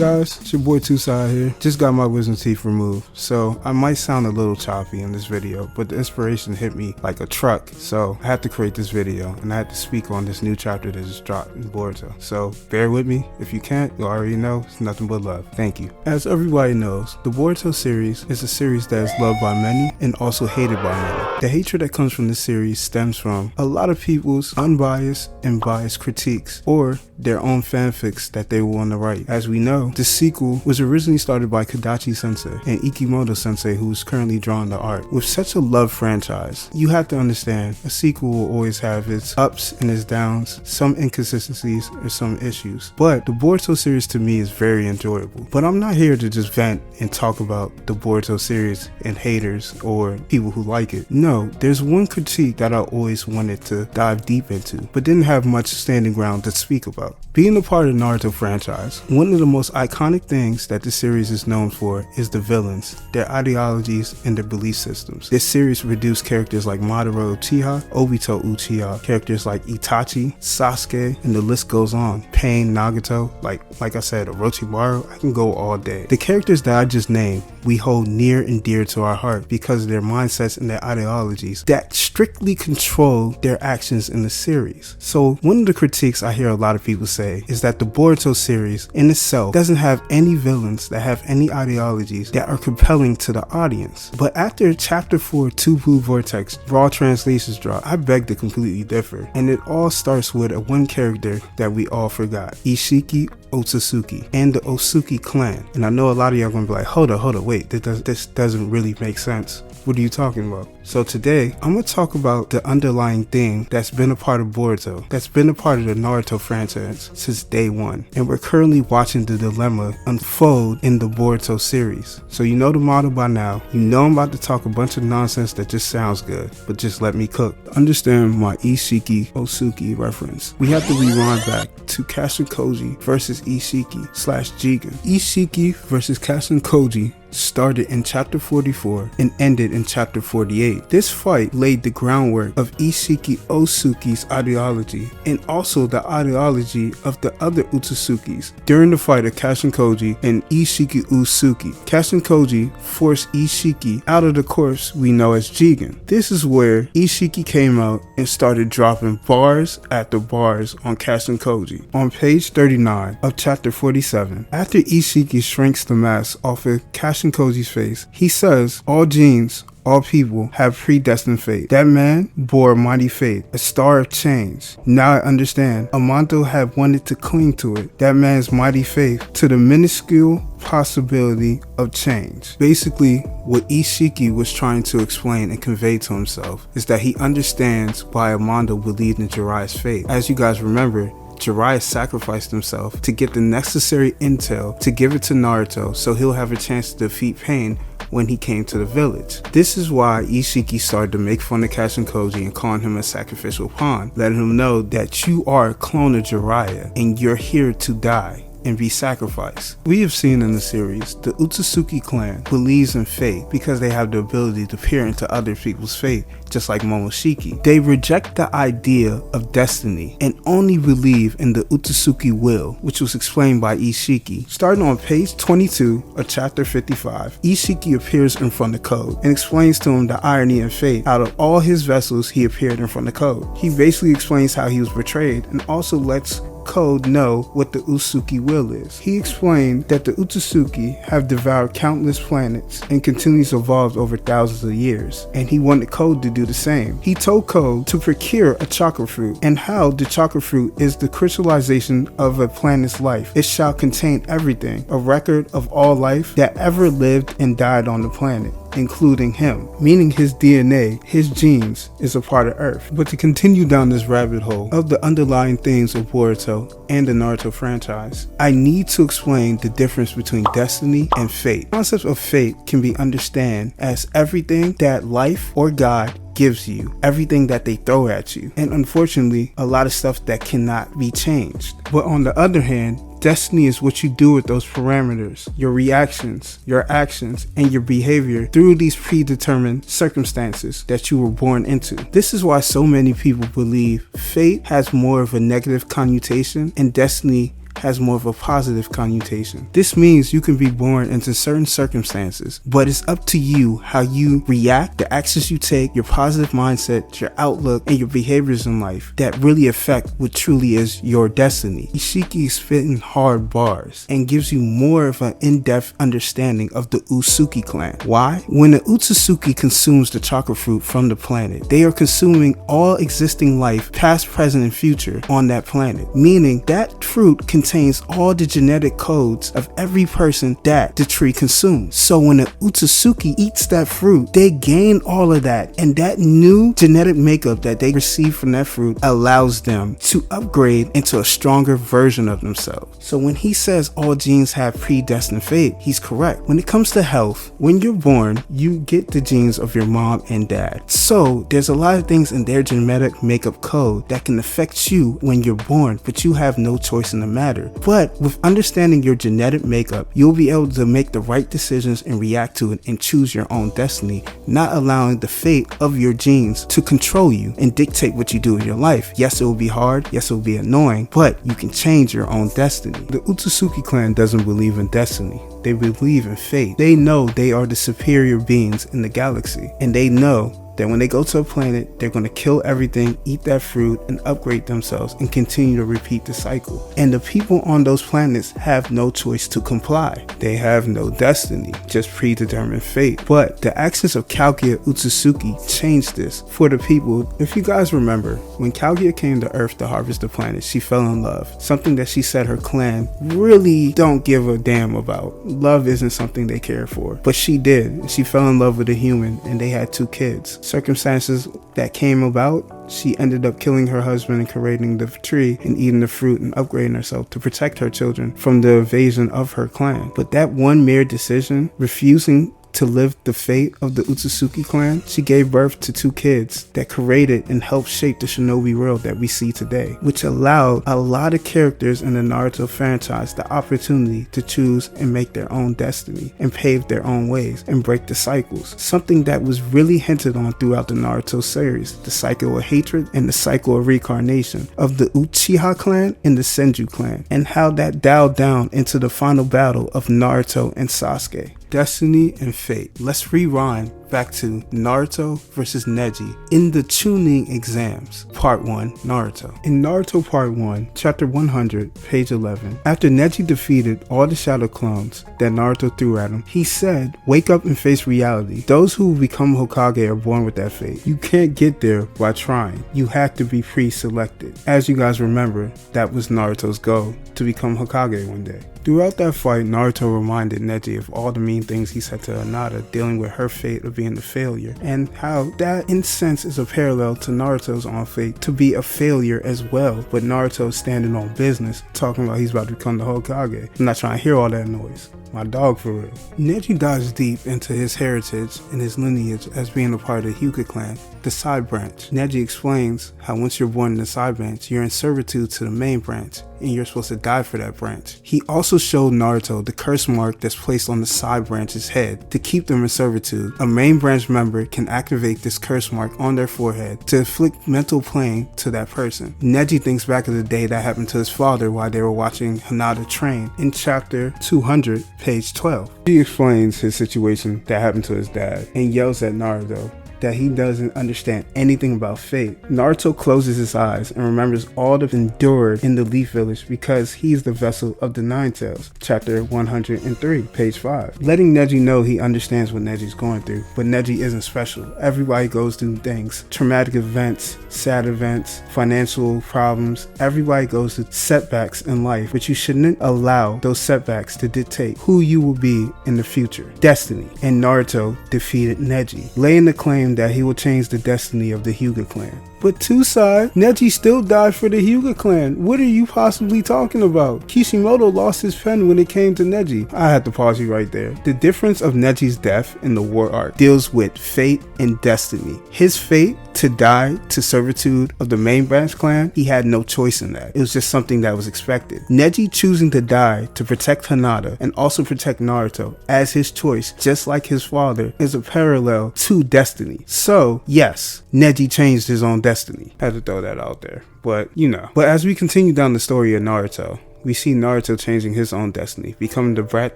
guys, it's your boy Tucson here. Just got my wisdom teeth removed, so I might sound a little choppy in this video, but the inspiration hit me like a truck, so I had to create this video and I had to speak on this new chapter that just dropped in Boruto. So bear with me. If you can't, you already know it's nothing but love. Thank you. As everybody knows, the Boruto series is a series that is loved by many and also hated by many. The hatred that comes from this series stems from a lot of people's unbiased and biased critiques or their own fanfics that they will want to write. As we know, the sequel was originally started by Kadachi Sensei and Ikimoto Sensei, who is currently drawing the art. With such a loved franchise, you have to understand a sequel will always have its ups and its downs, some inconsistencies or some issues. But the Boruto series to me is very enjoyable. But I'm not here to just vent and talk about the Boruto series and haters or people who like it. No, there's one critique that I always wanted to dive deep into, but didn't have much standing ground to speak about. Being a part of the Naruto franchise, one of the most iconic things that the series is known for is the villains, their ideologies, and their belief systems. This series produced characters like Madara Uchiha, Obito Uchiha, characters like Itachi, Sasuke, and the list goes on. Pain, Nagato, like I said, Orochimaru, I can go all day. The characters that I just named, we hold near and dear to our heart because of their mindsets and their ideologies that strictly control their actions in the series. So one of the critiques I hear a lot of people say is that the Boruto series in itself doesn't have any villains that have any ideologies that are compelling to the audience. But after chapter 4 Two Blue Vortex raw translations drop, I beg to completely differ. And it all starts with a one character that we all forgot, Isshiki Otsutsuki and the Osuki clan. And I know a lot of y'all gonna be like, hold up, wait, this doesn't really make sense. What are you talking about? So today, I'm going to talk about the underlying thing that's been a part of Boruto, that's been a part of the Naruto franchise since day one. And we're currently watching the dilemma unfold in the Boruto series. So you know the model by now. You know I'm about to talk a bunch of nonsense that just sounds good, but just let me cook. Understand my Isshiki Osuki reference. We have to rewind back to Kashin Koji versus Isshiki / Jigen. Isshiki versus Kashin Koji started in chapter 44 and ended in chapter 48. This fight laid the groundwork of Isshiki Osuki's ideology and also the ideology of the other Utsusukis. During the fight of Kashin Koji and Isshiki Osuki, Kashin Koji forced Isshiki out of the course we know as Jigen. This is where Isshiki came out and started dropping bars after bars on Kashin Koji. On page 39 of chapter 47, after Isshiki shrinks the mask off of Kashin Koji's face, he says, all genes, all people have predestined fate. That man bore a mighty fate, a star of change. Now I understand. Amanto had wanted to cling to it, that man's mighty faith, to the minuscule possibility of change. Basically, what Isshiki was trying to explain and convey to himself is that he understands why Amanto believed in Jiraiya's fate. As you guys remember, Jiraiya sacrificed himself to get the necessary intel to give it to Naruto so he'll have a chance to defeat Pain when he came to the village. This is why Isshiki started to make fun of Kashin Koji and calling him a sacrificial pawn, letting him know that you are a clone of Jiraiya and you're here to die and be sacrificed. We have seen in the series, the Otsutsuki clan believes in fate because they have the ability to peer into other people's fate, just like Momoshiki. They reject the idea of destiny and only believe in the Otsutsuki will, which was explained by Isshiki. Starting on page 22 of chapter 55, Isshiki appears in front of Code and explains to him the irony and fate. Out of all his vessels, he appeared in front of Code. He basically explains how he was betrayed and also lets Code know what the Otsutsuki will is. He explained that the Otsutsuki have devoured countless planets and continues evolved over thousands of years, and he wanted Code to do the same. He told Code to procure a chakra fruit, and how the chakra fruit is the crystallization of a planet's life. It shall contain everything, a record of all life that ever lived and died on the planet, including him, meaning his DNA, his genes, is a part of Earth. But to continue down this rabbit hole of the underlying themes of Boruto and the Naruto franchise, I need to explain the difference between destiny and fate. The concept of fate can be understood as everything that life or God gives you, everything that they throw at you, and unfortunately a lot of stuff that cannot be changed. But on the other hand, destiny is what you do with those parameters, your reactions, your actions, and your behavior through these predetermined circumstances that you were born into. This is why so many people believe fate has more of a negative connotation and destiny has more of a positive connotation. This means you can be born into certain circumstances, but it's up to you how you react, the actions you take, your positive mindset, your outlook, and your behaviors in life that really affect what truly is your destiny. Isshiki is spitting hard bars and gives you more of an in-depth understanding of the Usuki clan. Why? When the Utsusuki consumes the chakra fruit from the planet, they are consuming all existing life, past, present, and future on that planet, meaning that fruit contains all the genetic codes of every person that the tree consumes. So when the Utsusuki eats that fruit, they gain all of that, and that new genetic makeup that they receive from that fruit allows them to upgrade into a stronger version of themselves. So when he says all genes have predestined fate, he's correct. When it comes to health, when you're born, you get the genes of your mom and dad. So there's a lot of things in their genetic makeup code that can affect you when you're born, but you have no choice in the matter. But with understanding your genetic makeup, you'll be able to make the right decisions and react to it and choose your own destiny, not allowing the fate of your genes to control you and dictate what you do in your life. Yes, it will be hard. Yes, it will be annoying, but you can change your own destiny. The Utsusuki clan doesn't believe in destiny. They believe in fate. They know they are the superior beings in the galaxy, and they know that when they go to a planet, they're going to kill everything, eat that fruit, and upgrade themselves and continue to repeat the cycle. And the people on those planets have no choice to comply. They have no destiny, just predetermined fate. But the actions of Kaguya Utsusuki changed this for the people. If you guys remember, when Kaguya came to Earth to harvest the planet, she fell in love. Something that she said her clan really don't give a damn about. Love isn't something they care for. But she did. She fell in love with a human, and they had 2 kids. Circumstances that came about, she ended up killing her husband and creating the tree and eating the fruit and upgrading herself to protect her children from the invasion of her clan. But that one mere decision, refusing to live the fate of the Utsusuki clan, she gave birth to 2 kids that created and helped shape the shinobi world that we see today, which allowed a lot of characters in the Naruto franchise the opportunity to choose and make their own destiny and pave their own ways and break the cycles. Something that was really hinted on throughout the Naruto series, the cycle of hatred and the cycle of reincarnation of the Uchiha clan and the Senju clan, and how that dialed down into the final battle of Naruto and Sasuke. Destiny and fate. Let's rewind back to Naruto versus Neji in the Chunin exams. Part 1, Naruto. In Naruto Part 1, Chapter 100, page 11, after Neji defeated all the shadow clones that Naruto threw at him, he said, "Wake up and face reality. Those who become Hokage are born with that fate. You can't get there by trying. You have to be pre-selected." As you guys remember, that was Naruto's goal, to become Hokage one day. Throughout that fight, Naruto reminded Neji of all the mean things he said to Hinata, dealing with her fate of being a failure, and how that in sense is a parallel to Naruto's own fate to be a failure as well. But Naruto standing on business, talking about he's about to become the Hokage. I'm not trying to hear all that noise. My dog for real. Neji dives deep into his heritage and his lineage as being a part of the Hyuga clan, the side branch. Neji explains how once you're born in the side branch, you're in servitude to the main branch, and you're supposed to die for that branch. He also showed Naruto the curse mark that's placed on the side branch's head to keep them in servitude. A main branch member can activate this curse mark on their forehead to inflict mental pain to that person. Neji thinks back of the day that happened to his father while they were watching Hinata train in chapter 200, page 12. He explains his situation that happened to his dad and yells at Naruto that he doesn't understand anything about fate. Naruto closes his eyes and remembers all that endured in the Leaf Village because he's the vessel of the Nine Tails. Chapter 103, page 5. Letting Neji know he understands what Neji's going through, but Neji isn't special. Everybody goes through things, traumatic events, sad events, financial problems. Everybody goes through setbacks in life, but you shouldn't allow those setbacks to dictate who you will be in the future. Destiny. And Naruto defeated Neji, laying the claim that he will change the destiny of the Hyuga clan. But Tusai, Neji still died for the Hyuga clan. What are you possibly talking about? Kishimoto lost his pen when it came to Neji. I had to pause you right there. The difference of Neji's death in the war arc deals with fate and destiny. His fate to die to servitude of the main branch clan, he had no choice in that. It was just something that was expected. Neji choosing to die to protect Hinata and also protect Naruto as his choice, just like his father, is a parallel to destiny. So, yes, Neji changed his own destiny. Had to throw that out there. But, you know. But as we continue down the story of Naruto, we see Naruto changing his own destiny, becoming the brat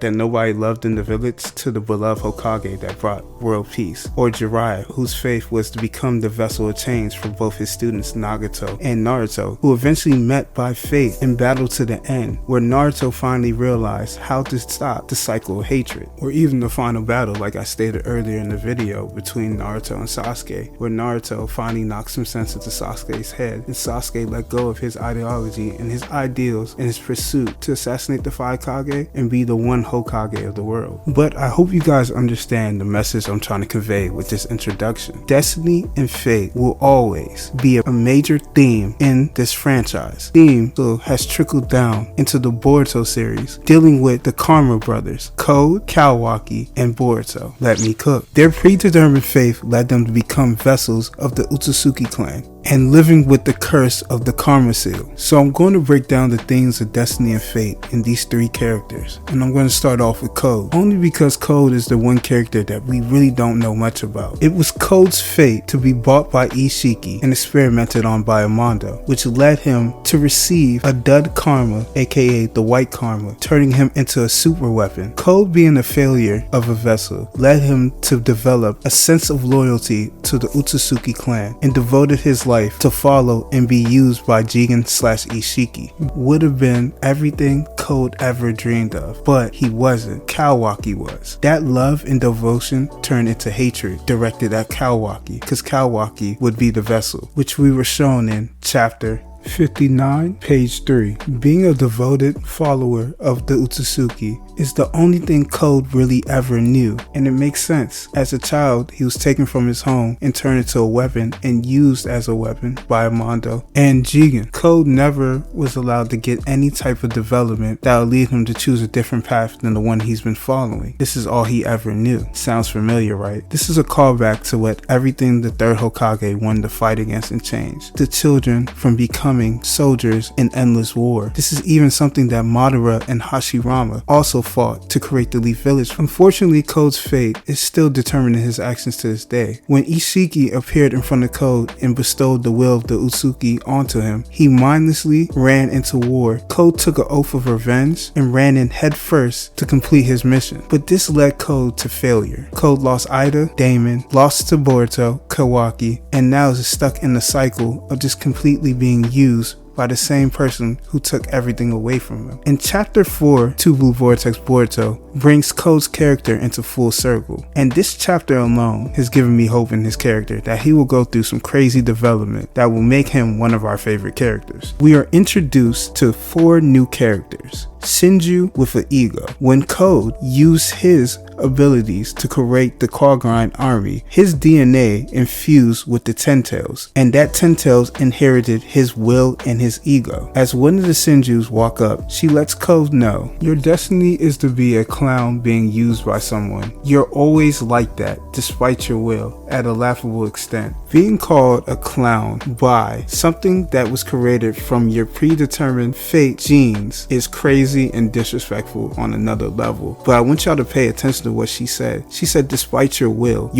that nobody loved in the village to the beloved Hokage that brought world peace, or Jiraiya, whose faith was to become the vessel of change for both his students Nagato and Naruto, who eventually met by fate in battle to the end, where Naruto finally realized how to stop the cycle of hatred, or even the final battle like I stated earlier in the video between Naruto and Sasuke, where Naruto finally knocks some sense into Sasuke's head and Sasuke let go of his ideology and his ideals in his pursuit to assassinate the 5 Kage and be the one Hokage of the world. But I hope you guys understand the message I'm trying to convey with this introduction. Destiny and fate will always be a major theme in this franchise. Theme has trickled down into the Boruto series, dealing with the Karma brothers, Code, Kawaki, and Boruto. Let me cook. Their predetermined faith led them to become vessels of the Otsutsuki clan and living with the curse of the Karma seal. So I'm going to break down the themes of destiny and fate in these 3 characters, and I'm going to start off with Code, only because Code is the one character that we really don't know much about. It was Code's fate to be bought by Isshiki and experimented on by Amando, which led him to receive a dud karma, aka the white karma, turning him into a super weapon. Code, being a failure of a vessel, led him to develop a sense of loyalty to the Otsutsuki clan and devoted his life to follow and be used by Jigen/Isshiki. Would have been everything Code ever dreamed of, but he wasn't. Kawaki was. That love and devotion turned into hatred directed at Kawaki, because Kawaki would be the vessel, which we were shown in chapter 59, page 3. Being a devoted follower of the Otsutsuki is the only thing Code really ever knew, and it makes sense. As a child, he was taken from his home and turned into a weapon and used as a weapon by Amando and Jigen. Code never was allowed to get any type of development that would lead him to choose a different path than the one he's been following. This is all he ever knew. Sounds familiar, right? This is a callback to what everything the 3rd Hokage wanted to fight against and change. The children from becoming soldiers in endless war. This is even something that Madara and Hashirama also fought to create the Leaf Village. Unfortunately, Code's fate is still determining his actions to this day. When Isshiki appeared in front of Code and bestowed the will of the Utsuki onto him, he mindlessly ran into war. Code took an oath of revenge and ran in head first to complete his mission. But this led Code to failure. Code lost Ida, Damon, lost to Boruto, Kawaki, and now is stuck in the cycle of just completely being used by the same person who took everything away from him. In chapter 4, Two Blue Vortex Boruto brings Code's character into full circle, and this chapter alone has given me hope in his character that he will go through some crazy development that will make him one of our favorite characters. We are introduced to 4 new characters. Shinju with an ego. When Code used his abilities to create the Kargrind army, his DNA infused with the Ten Tails, and that Ten Tails inherited his will and his ego. As one of the Shinjus walk up, she lets Code know, your destiny is to be a clown being used by someone. You're always like that, despite your will, at a laughable extent. Being called a clown by something that was created from your predetermined fate genes is crazy and disrespectful on another level. But I want y'all to pay attention to what she said. She said, despite your will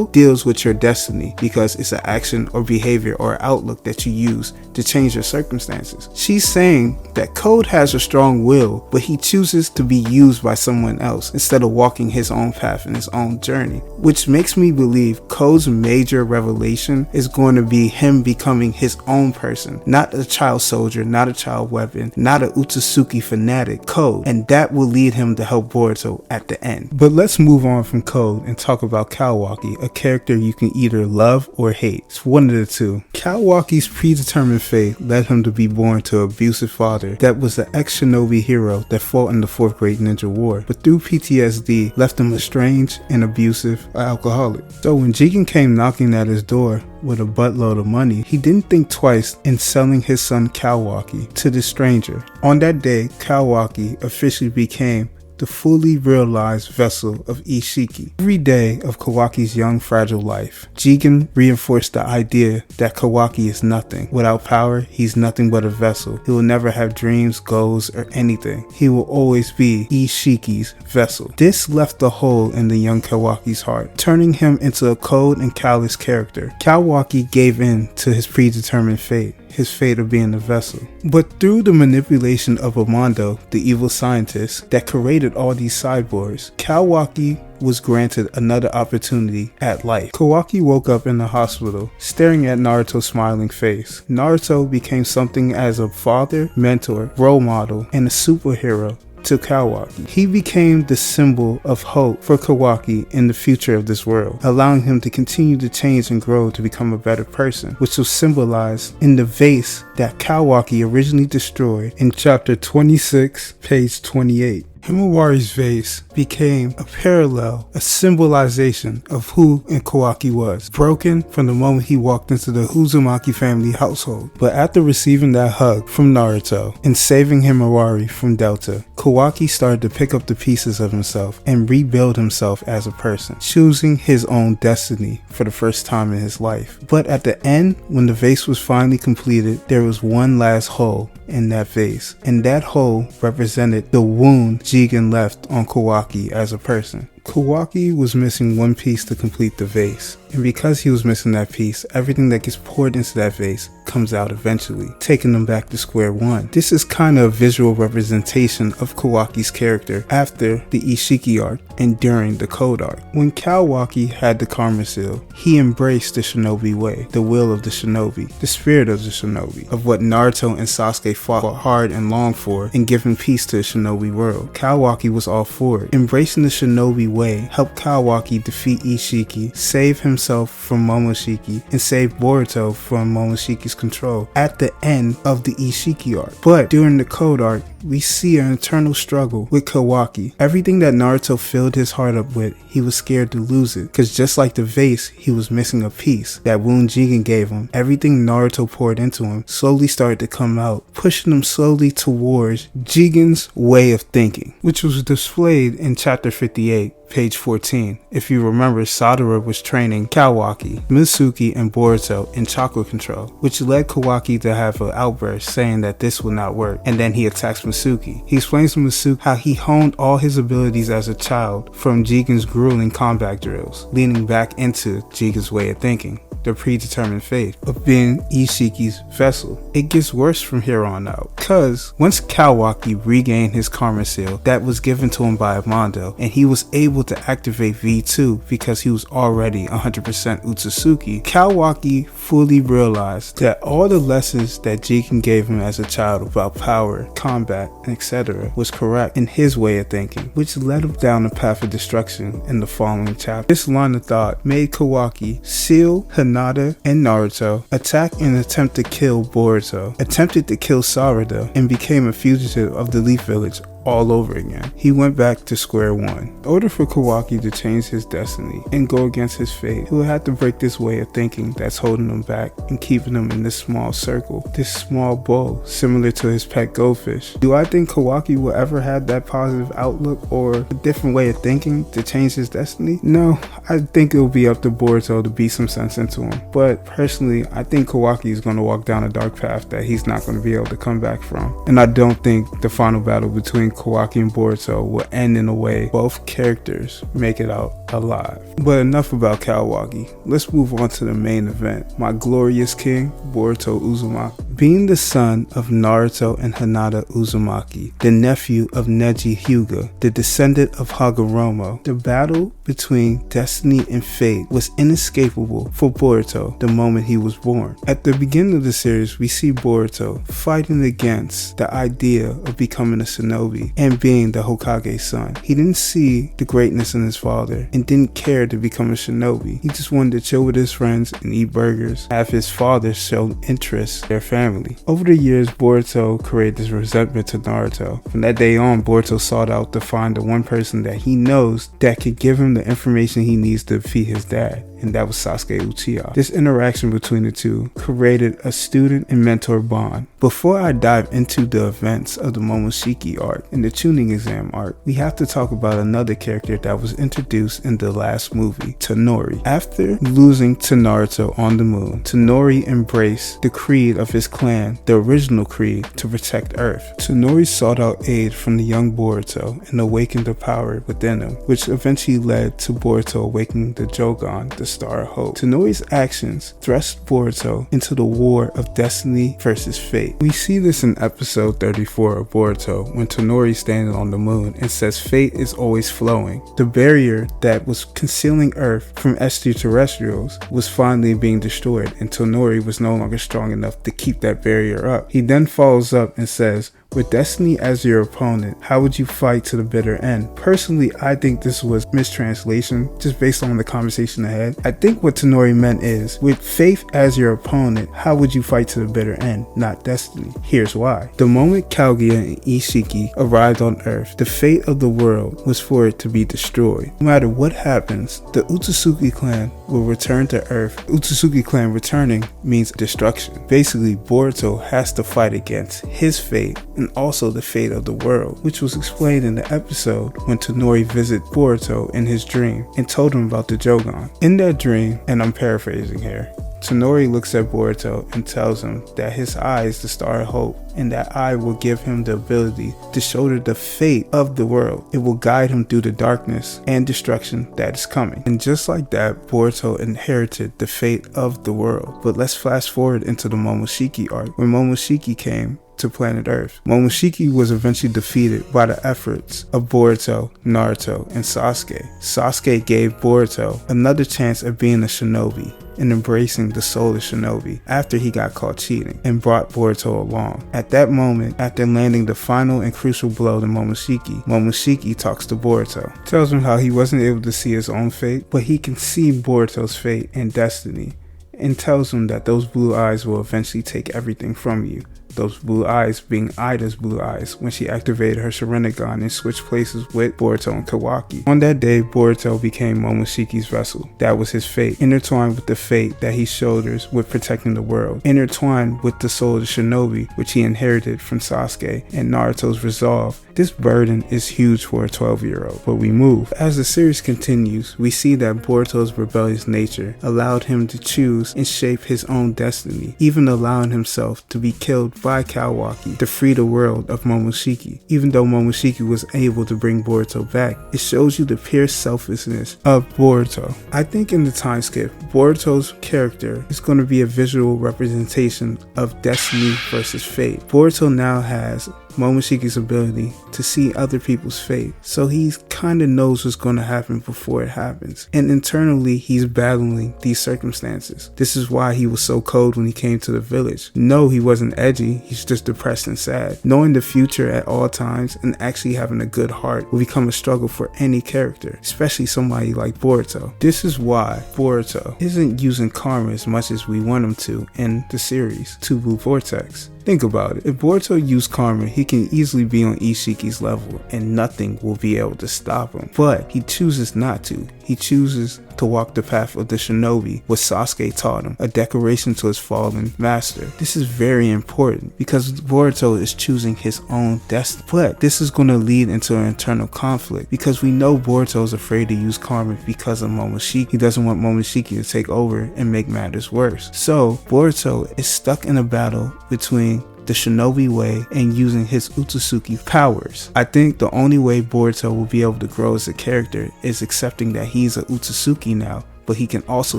deals with your destiny because it's an action or behavior or outlook that you use to change your circumstances. She's saying that Code has a strong will, but he chooses to be used by someone else instead of walking his own path and his own journey, which makes me believe Code's major revelation is going to be him becoming his own person, not a child soldier, not a child weapon, not a Otsutsuki fanatic, Code, and that will lead him to help Boruto at the end. But let's move on from Code and talk about Kawaki, a character you can either love or hate. It's one of the two. Kawaki's predetermined fate led him to be born to an abusive father that was an ex-shinobi hero that fought in the 4th Great Ninja War, but through PTSD left him estranged and abusive alcoholic. So when Jigen came knocking at his door with a buttload of money, he didn't think twice in selling his son Kawaki to the stranger. On that day, Kawaki officially became the fully realized vessel of Isshiki. Every day of Kawaki's young, fragile life, Jigen reinforced the idea that Kawaki is nothing. Without power, he's nothing but a vessel. He will never have dreams, goals, or anything. He will always be Isshiki's vessel. This left a hole in the young Kawaki's heart, turning him into a cold and callous character. Kawaki gave in to his predetermined fate. his fate of being a vessel. But through the manipulation of Amando, the evil scientist that created all these cyborgs, Kawaki was granted another opportunity at life. Kawaki woke up in the hospital, staring at Naruto's smiling face. Naruto became something as a father, mentor, role model, and a superhero to Kawaki. He became the symbol of hope for Kawaki in the future of this world, allowing him to continue to change and grow to become a better person, which was symbolized in the vase that Kawaki originally destroyed in chapter 26, page 28. Himawari's vase became a parallel, a symbolization of who and Kawaki was, broken from the moment he walked into the Uzumaki family household. But after receiving that hug from Naruto and saving Himawari from Delta, Kawaki started to pick up the pieces of himself and rebuild himself as a person, choosing his own destiny for the first time in his life. But at the end, when the vase was finally completed, there was one last hole in that vase, and that hole represented the wound Jigen left on Kawaki as a person. Kawaki was missing one piece to complete the vase, and because he was missing that piece, everything that gets poured into that vase comes out eventually, taking him back to square one. This is kind of a visual representation of Kawaki's character after the Isshiki arc and during the Code arc. When Kawaki had the Karma Seal, he embraced the shinobi way, the will of the shinobi, the spirit of the shinobi, of what Naruto and Sasuke fought hard and long for, and giving peace to the shinobi world. Kawaki was all for it. Embracing the shinobi way helped Kawaki defeat Isshiki, save himself from Momoshiki, and save Boruto from Momoshiki's control at the end of the Isshiki arc. But during the Code arc, we see an internal struggle with Kawaki. Everything that Naruto filled his heart up with, he was scared to lose it, because just like the vase, he was missing a piece. That wound Jigen gave him, everything Naruto poured into him slowly started to come out, pushing him slowly towards Jigen's way of thinking, which was displayed in chapter 58. Page 14. If you remember, Sadara was training Kawaki, Mitsuki, and Boruto in chakra control, which led Kawaki to have an outburst saying that this would not work, and then he attacks Mitsuki. He explains to Mitsuki how he honed all his abilities as a child from Jigen's grueling combat drills, leaning back into Jigen's way of thinking, the predetermined fate of being Isshiki's vessel. It gets worse from here on out, cause once Kawaki regained his Karma Seal that was given to him by Amando, and he was able to activate V2 because he was already 100% Otsutsuki, Kawaki fully realized that all the lessons that Jigen gave him as a child about power, combat, etc. was correct in his way of thinking, which led him down the path of destruction in the following chapter. This line of thought made Kawaki seal Hinata and Naruto, attack and attempt to kill Boruto, attempted to kill Sarada, and became a fugitive of the Leaf Village all over again. He went back to square one. In order for Kawaki to change his destiny and go against his fate, he would have to break this way of thinking that's holding him back and keeping him in this small circle, this small bowl, similar to his pet goldfish. Do I think Kawaki will ever have that positive outlook or a different way of thinking to change his destiny? No, I think it'll be up to Boruto to beat some sense into him. But personally, I think Kawaki is going to walk down a dark path that he's not going to be able to come back from. And I don't think the final battle between Kawaki and Boruto will end in a way both characters make it out alive. But enough about Kawaki. Let's move on to the main event. My glorious king, Boruto Uzumaki. Being the son of Naruto and Hinata Uzumaki, the nephew of Neji Hyuga, the descendant of Hagoromo, the battle between destiny and fate was inescapable for Boruto the moment he was born. At the beginning of the series, we see Boruto fighting against the idea of becoming a shinobi and being the Hokage's son. He didn't see the greatness in his father and didn't care to become a shinobi. He just wanted to chill with his friends and eat burgers, have his father show interest in their family. Over the years, Boruto created this resentment to Naruto. From that day on, Boruto sought out to find the one person that he knows that could give him the information he needs to defeat his dad, and that was Sasuke Uchiha. This interaction between the two created a student and mentor bond. Before I dive into the events of the Momoshiki arc and the tuning exam arc, we have to talk about another character that was introduced in the last movie, Tonori. After losing to Naruto on the moon, Tonori embraced the creed of his clan, the original creed, to protect Earth. Tonori sought out aid from the young Boruto and awakened the power within him, which eventually led to Boruto awakening the Jogan, the Star of Hope. Tonori's actions thrust Boruto into the war of destiny versus fate. We see this in episode 34 of Boruto when Tonori stands on the moon and says fate is always flowing. The barrier that was concealing Earth from extraterrestrials was finally being destroyed, and Tonori was no longer strong enough to keep that barrier up. He then follows up and says, with destiny as your opponent, how would you fight to the bitter end? Personally, I think this was mistranslation, just based on the conversation ahead. I think what Tonori meant is, with faith as your opponent, how would you fight to the bitter end, not destiny? Here's why. The moment Kaguya and Isshiki arrived on Earth, the fate of the world was for it to be destroyed. No matter what happens, the Otsutsuki clan will return to Earth. Otsutsuki clan returning means destruction. Basically, Boruto has to fight against his fate and also the fate of the world, which was explained in the episode when Tonori visited Boruto in his dream and told him about the Jogan. In that dream, and I'm paraphrasing here, Tonori looks at Boruto and tells him that his eye is the Star of Hope, and that eye will give him the ability to shoulder the fate of the world. It will guide him through the darkness and destruction that is coming. And just like that, Boruto inherited the fate of the world. But let's flash forward into the Momoshiki arc. When Momoshiki came to planet Earth, Momoshiki was eventually defeated by the efforts of Boruto, Naruto, and Sasuke. Sasuke gave Boruto another chance at being a shinobi and embracing the soul of shinobi after he got caught cheating, and brought Boruto along. At that moment, after landing the final and crucial blow to Momoshiki, Momoshiki talks to Boruto, tells him how he wasn't able to see his own fate, but he can see Boruto's fate and destiny, and tells him that those blue eyes will eventually take everything from you. Those blue eyes being Ida's blue eyes when she activated her Sharingan and switched places with Boruto and Kawaki. On that day, Boruto became Momoshiki's vessel. That was his fate, intertwined with the fate that he shoulders with protecting the world, intertwined with the soul of the shinobi which he inherited from Sasuke and Naruto's resolve. This burden is huge for a 12-year-old, but we move. As the series continues, we see that Boruto's rebellious nature allowed him to choose and shape his own destiny, even allowing himself to be killed by Kawaki to free the world of Momoshiki. Even though Momoshiki was able to bring Boruto back, it shows you the pure selflessness of Boruto. I think in the time skip, Boruto's character is going to be a visual representation of destiny versus fate. Boruto now has Momoshiki's ability to see other people's fate, so he kind of knows what's going to happen before it happens, and internally he's battling these circumstances. This is why he was so cold when he came to the village. No, he wasn't edgy, he's just depressed and sad. Knowing the future at all times and actually having a good heart will become a struggle for any character, especially somebody like Boruto. This is why Boruto isn't using karma as much as we want him to in the series, to Blue Vortex. Think about it. If Boruto used karma, he can easily be on Isshiki's level and nothing will be able to stop him. But he chooses not to. He chooses to walk the path of the shinobi, what Sasuke taught him, a decoration to his fallen master. This is very important because Boruto is choosing his own destiny. But this is going to lead into an internal conflict because we know Boruto is afraid to use karma because of Momoshiki. He doesn't want Momoshiki to take over and make matters worse. So Boruto is stuck in a battle between the shinobi way and using his Otsutsuki powers. I think the only way Boruto will be able to grow as a character is accepting that he's a Otsutsuki now, but he can also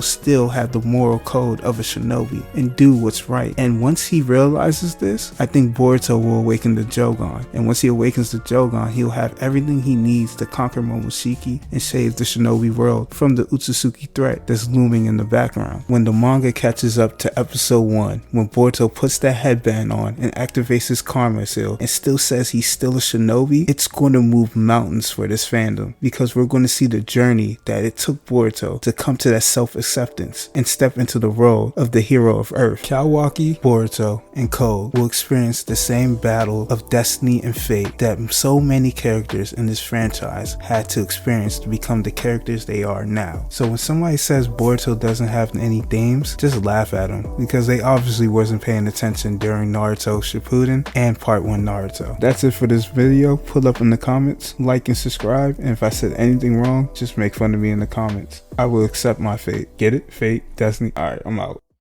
still have the moral code of a shinobi and do what's right. And once he realizes this, I think Boruto will awaken the Jogan. And once he awakens the Jogan, he'll have everything he needs to conquer Momoshiki and save the shinobi world from the Otsutsuki threat that's looming in the background. When the manga catches up to episode 1, when Boruto puts that headband on and activates his karma seal and still says he's still a shinobi, it's going to move mountains for this fandom because we're going to see the journey that it took Boruto to come to that self-acceptance and step into the role of the hero of Earth. Kawaki, Boruto, and Code will experience the same battle of destiny and fate that so many characters in this franchise had to experience to become the characters they are now. So when somebody says Boruto doesn't have any themes, just laugh at them because they obviously wasn't paying attention during Naruto Shippuden and Part 1 Naruto. That's it for this video. Put up in the comments, like and subscribe, and if I said anything wrong, just make fun of me in the comments. I will accept my fate. Get it? Fate, destiny. Alright, I'm out.